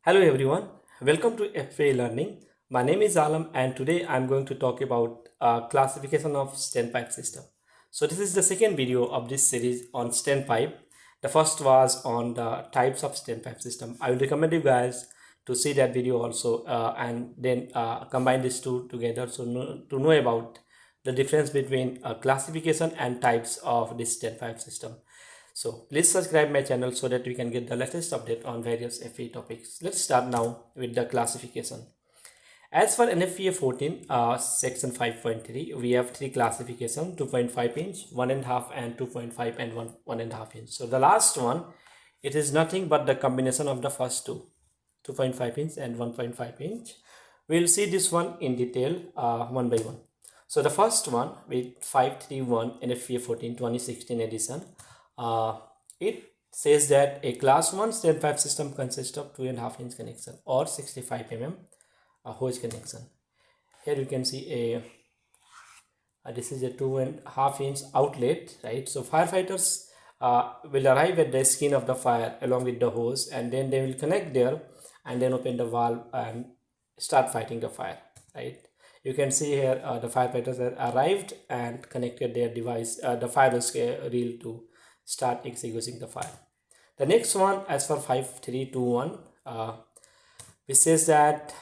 Hello everyone, welcome to NFPA Learning. My name is Alam and today I'm going to talk about classification of Standpipe system. So this is the second video of this series on Standpipe. The first was on the types of Standpipe system. I will recommend you guys to see that video also and then combine these two together to know about the difference between classification and types of this Standpipe system. So please subscribe my channel so that we can get the latest update on various FE topics. Let's start now with the classification. As for NFPA 14 section 5.3, we have three classification: 2.5 inch, 1.5 and 2.5 and 1.5 inch. So the last one, it is nothing but the combination of the first two, 2.5 inch and 1.5 inch. We'll see this one in detail one by one. So the first one with 531 NFPA 14 2016 edition, it says that a class 1 standpipe system consists of 2.5 inch connection or 65 mm hose connection. Here you can see this is a 2.5 inch outlet, right? So firefighters will arrive at the skin of the fire along with the hose, and then they will connect there and then open the valve and start fighting the fire, right? You can see here the firefighters have arrived and connected their device, the fire hose reel, to start extinguishing the fire. The next one, as for 5321, which says that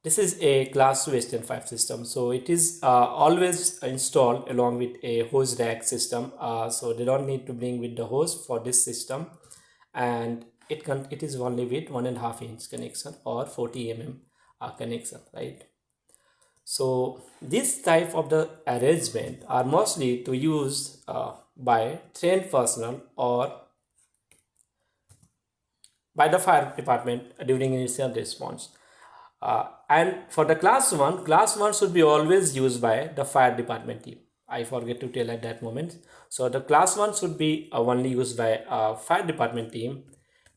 this is a class 2 standpipe system. So it is always installed along with a hose rack system. So they don't need to bring with the hose for this system, and it is only with 1.5 inch connection or 40 mm connection, right? So this type of the arrangement are mostly to use by trained personnel or by the fire department during initial response. And for the class 1 should be always used by the fire department team. I forget to tell at that moment. So the class 1 should be only used by fire department team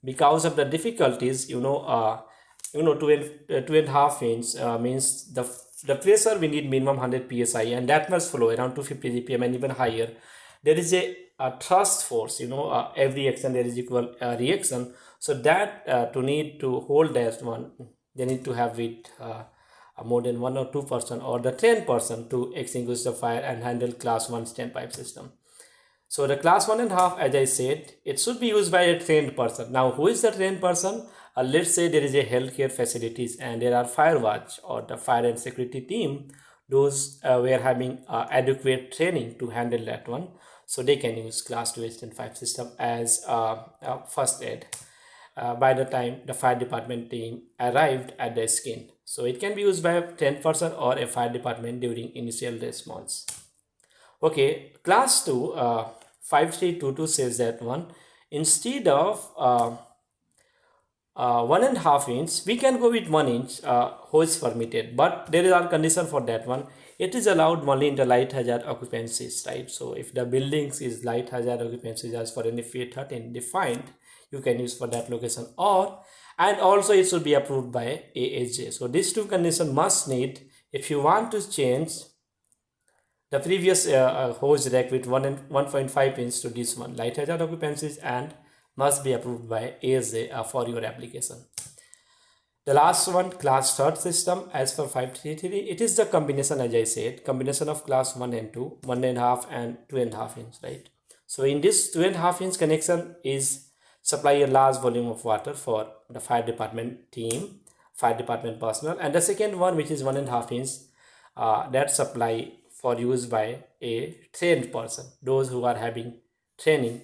because of the difficulties. 2.5 inch means the pressure we need minimum 100 psi, and that must flow around 250 GPM and even higher. There is a thrust force, every action there is equal reaction. So that to need to hold that one, they need to have it more than 1 or 2% or the 10% to extinguish the fire and handle class 1 standpipe system. So the class 1.5, as I said, it should be used by a trained person. Now, who is the trained person? Let's say there is a healthcare facilities and there are fire watch or the fire and security team. Those were having adequate training to handle that one. So they can use class 2 standpipe system as first aid by the time the fire department team arrived at the scene. So it can be used by a 10% or a fire department during initial response. Okay, class 2 5322 says that one, instead of 1.5 inch, we can go with 1 inch hose permitted, but there is a condition for that one. It is allowed only in the light hazard occupancies, right? So if the buildings is light hazard occupancies as for NFPA 13 defined, you can use for that location, and also it should be approved by ASJ. So these two conditions must need if you want to change the previous hose rack with 1.5 inch to this one, light hazard occupancies, and must be approved by ASJ for your application. The last one, class 3 system, as for 533, it is the combination, as I said, combination of class 1 and 2, 1.5 and 2.5 inch, right? So in this 2.5 inch connection is supply a large volume of water for the fire department team, fire department personnel, and the second one, which is 1.5 inch, that supply for use by a trained person, those who are having training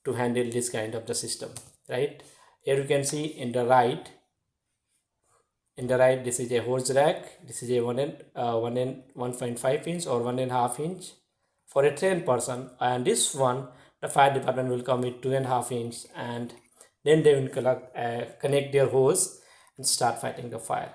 to handle this kind of the system, right? Here you can see in the right, this is a hose rack, this is a 1.5 inch or 1.5 inch for a trained person, and this one the fire department will come with 2.5 inch, and then they will connect their hose and start fighting the fire.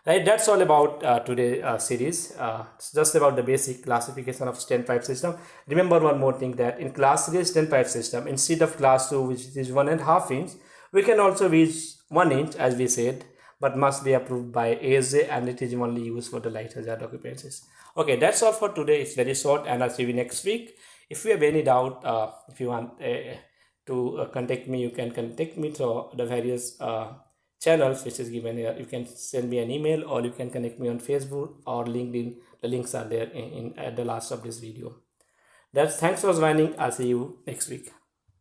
Right, that's all about today's series. It's just about the basic classification of standpipe system. Remember one more thing, that in class 3 standpipe system, instead of class 2, which is 1.5 inch, we can also use 1 inch as we said, but must be approved by ASJ, and it is only used for the light hazard occupancies. Okay, that's all for today. It's very short, and I'll see you next week. If you have any doubt, if you want to contact me, you can contact me through the various channels which is given here. You can send me an email or you can connect me on Facebook or LinkedIn. The links are there at the last of this video. That's Thanks for joining. I'll see you next week.